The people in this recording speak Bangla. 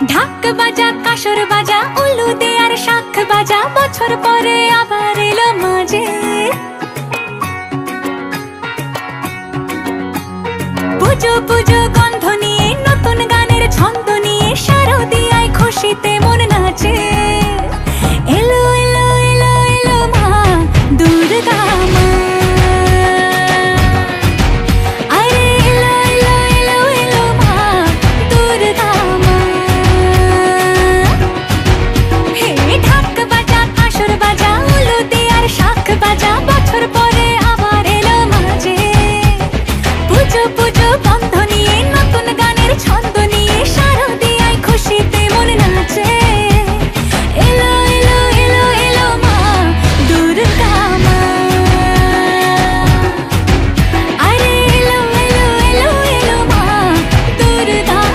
ঢাক বাজা কাসর বাজা উলু দে আর শাখ বাজা, বছর পরে আবার এলো মাঝে। পুজো পুজো গন্ধ নিয়ে